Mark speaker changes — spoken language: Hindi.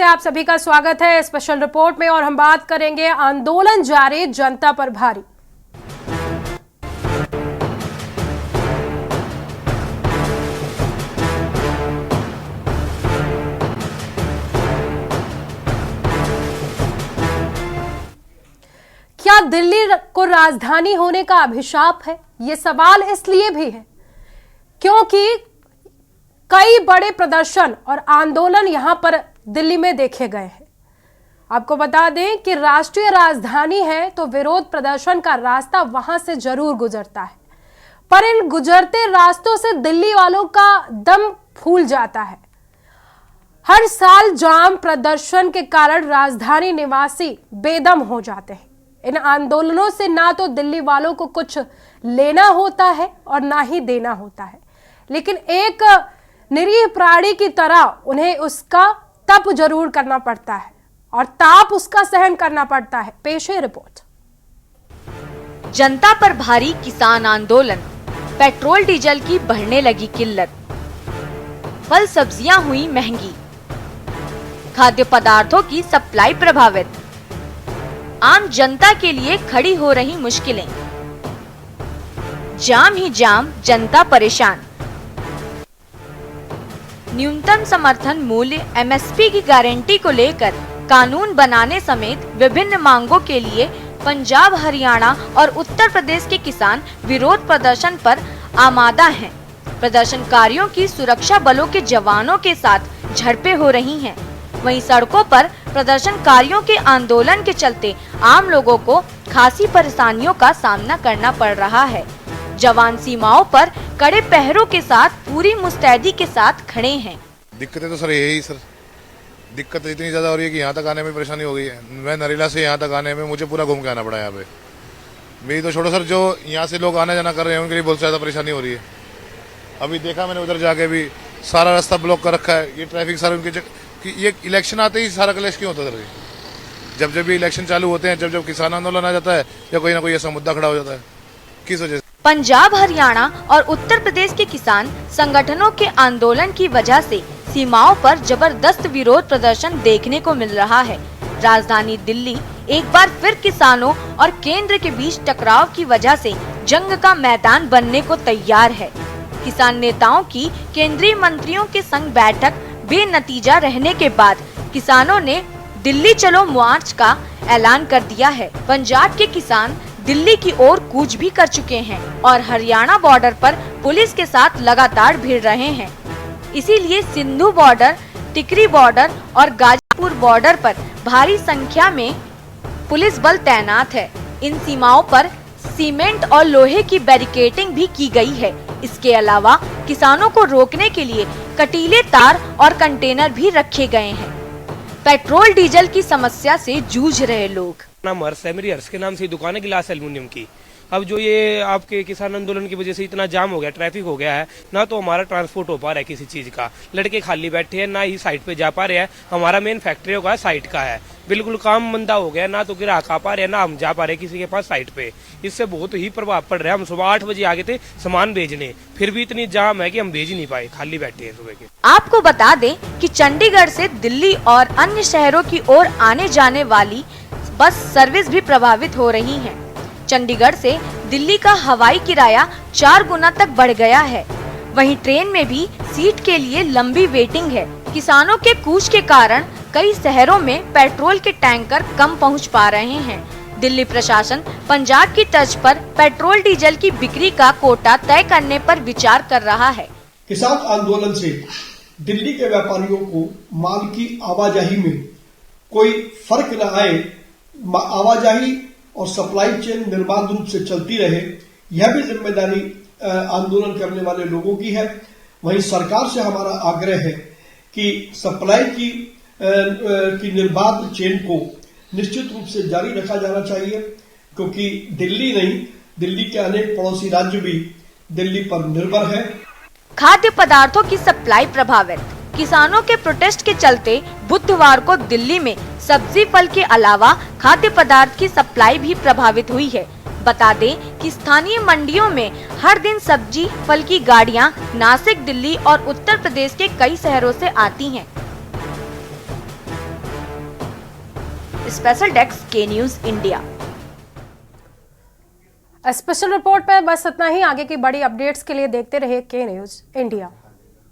Speaker 1: आप सभी का स्वागत है स्पेशल रिपोर्ट में और हम बात करेंगे आंदोलन जारी, जनता पर भारी। क्या दिल्ली को राजधानी होने का अभिशाप है? यह सवाल इसलिए भी है क्योंकि कई बड़े प्रदर्शन और आंदोलन यहां पर दिल्ली में देखे गए हैं। आपको बता दें कि राष्ट्रीय राजधानी है तो विरोध प्रदर्शन का रास्ता वहां से जरूर गुजरता है, पर इन गुजरते रास्तों से दिल्ली वालों का दम फूल जाता है। हर साल जाम प्रदर्शन के कारण राजधानी निवासी बेदम हो जाते हैं। इन आंदोलनों से ना तो दिल्ली वालों को कुछ लेना होता है और ना ही देना होता है, लेकिन एक निरीह प्राणी की तरह उन्हें उसका तप जरूर करना पड़ता है और ताप उसका सहन करना पड़ता है। पेश है रिपोर्ट।
Speaker 2: जनता पर भारी किसान आंदोलन, पेट्रोल डीजल की बढ़ने लगी किल्लत, फल सब्जियां हुई महंगी, खाद्य पदार्थों की सप्लाई प्रभावित, आम जनता के लिए खड़ी हो रही मुश्किलें, जाम ही जाम, जनता परेशान। न्यूनतम समर्थन मूल्य एमएसपी की गारंटी को लेकर कानून बनाने समेत विभिन्न मांगों के लिए पंजाब, हरियाणा और उत्तर प्रदेश के किसान विरोध प्रदर्शन पर आमादा हैं। प्रदर्शनकारियों की सुरक्षा बलों के जवानों के साथ झड़पें हो रही हैं। वहीं सड़कों पर प्रदर्शनकारियों के आंदोलन के चलते आम लोगों को खासी परेशानियों का सामना करना पड़ रहा है। जवान सीमाओं पर कड़े पहरों के साथ पूरी मुस्तैदी के साथ खड़े हैं।
Speaker 3: दिक्कतें तो सर यही सर, दिक्कत इतनी ज्यादा हो रही है कि यहाँ तक आने में परेशानी हो गई है। मैं नरेला से यहाँ तक आने में मुझे पूरा घूम के आना पड़ा। यहाँ पे मेरी तो छोड़ो सर, जो यहाँ से लोग आना जाना कर रहे हैं उनके लिए बहुत ज्यादा परेशानी हो रही है। अभी देखा मैंने उधर जाके भी सारा रास्ता ब्लॉक कर रखा है। ये ट्रैफिक सर उनके कि ये इलेक्शन आते ही सारा क्लेश क्यों होता है सर? जब भी इलेक्शन चालू होते हैं, जब किसान आंदोलन आ जाता है या कोई ना कोई ऐसा मुद्दा खड़ा हो जाता है, किस वजह से?
Speaker 2: पंजाब, हरियाणा और उत्तर प्रदेश के किसान संगठनों के आंदोलन की वजह से सीमाओं पर जबरदस्त विरोध प्रदर्शन देखने को मिल रहा है। राजधानी दिल्ली एक बार फिर किसानों और केंद्र के बीच टकराव की वजह से जंग का मैदान बनने को तैयार है। किसान नेताओं की केंद्रीय मंत्रियों के संग बैठक बेनतीजा रहने के बाद किसानों ने दिल्ली चलो मार्च का ऐलान कर दिया है। पंजाब के किसान दिल्ली की ओर कूच भी कर चुके हैं और हरियाणा बॉर्डर पर पुलिस के साथ लगातार भिड़ रहे हैं। इसीलिए सिंधु बॉर्डर, टिकरी बॉर्डर और गाजीपुर बॉर्डर पर भारी संख्या में पुलिस बल तैनात है। इन सीमाओं पर सीमेंट और लोहे की बैरिकेडिंग भी की गई है। इसके अलावा किसानों को रोकने के लिए कटीले तार और कंटेनर भी रखे गए हैं। पेट्रोल डीजल की समस्या से जूझ रहे लोग।
Speaker 4: नाम हर्ष है, मेरी हर्ष के नाम से दुकान है गिलास एल्युमिनियम की। अब जो ये आपके किसान आंदोलन की वजह से इतना जाम हो गया, ट्रैफिक हो गया है, ना तो हमारा ट्रांसपोर्ट हो पा रहा है किसी चीज का। लड़के खाली बैठे हैं, ना ही साइट पे जा पा रहे हैं। हमारा मेन फैक्ट्री का साइट का है, बिल्कुल काम मंदा हो गया, ना तो ग्राहक आ पा रहे हैं, ना हम जा पा रहे किसी के पास साइट पे। इससे बहुत ही प्रभाव पड़ रहा है। हम सुबह 8 बजे आ गए थे सामान भेजने, फिर भी इतनी जाम है कि हम भेज नहीं पाए, खाली बैठे हैं सुबह के।
Speaker 2: आपको बता दें कि चंडीगढ़ से दिल्ली और अन्य शहरों की ओर आने जाने वाली बस सर्विस भी प्रभावित हो रही है। चंडीगढ़ से दिल्ली का हवाई किराया 4 गुना तक बढ़ गया है। वहीं ट्रेन में भी सीट के लिए लंबी वेटिंग है। किसानों के कूच के कारण कई शहरों में पेट्रोल के टैंकर कम पहुंच पा रहे हैं। दिल्ली प्रशासन पंजाब की तर्ज पर पेट्रोल डीजल की बिक्री का कोटा तय करने पर विचार कर रहा है।
Speaker 5: किसान आंदोलन से दिल्ली के व्यापारियों को माल की आवाजाही में कोई फर्क न आए, आवाजाही और सप्लाई चेन निर्बाध रूप से चलती रहे, यह भी जिम्मेदारी आंदोलन करने वाले लोगों की है। वहीं सरकार से हमारा आग्रह है कि सप्लाई की निर्बाध चेन को निश्चित रूप से जारी रखा जाना चाहिए, क्योंकि दिल्ली नहीं, दिल्ली के अनेक पड़ोसी राज्य भी दिल्ली पर निर्भर है।
Speaker 2: खाद्य पदार्थों की सप्लाई प्रभावित। किसानों के प्रोटेस्ट के चलते बुधवार को दिल्ली में सब्जी फल के अलावा खाद्य पदार्थ की सप्लाई भी प्रभावित हुई है। बता दें कि स्थानीय मंडियों में हर दिन सब्जी फल की गाड़ियां नासिक, दिल्ली और उत्तर प्रदेश के कई शहरों से आती हैं। स्पेशल डेस्क के न्यूज इंडिया।
Speaker 1: स्पेशल रिपोर्ट में बस इतना ही। आगे की बड़ी अपडेट्स के लिए देखते रहिए के न्यूज इंडिया।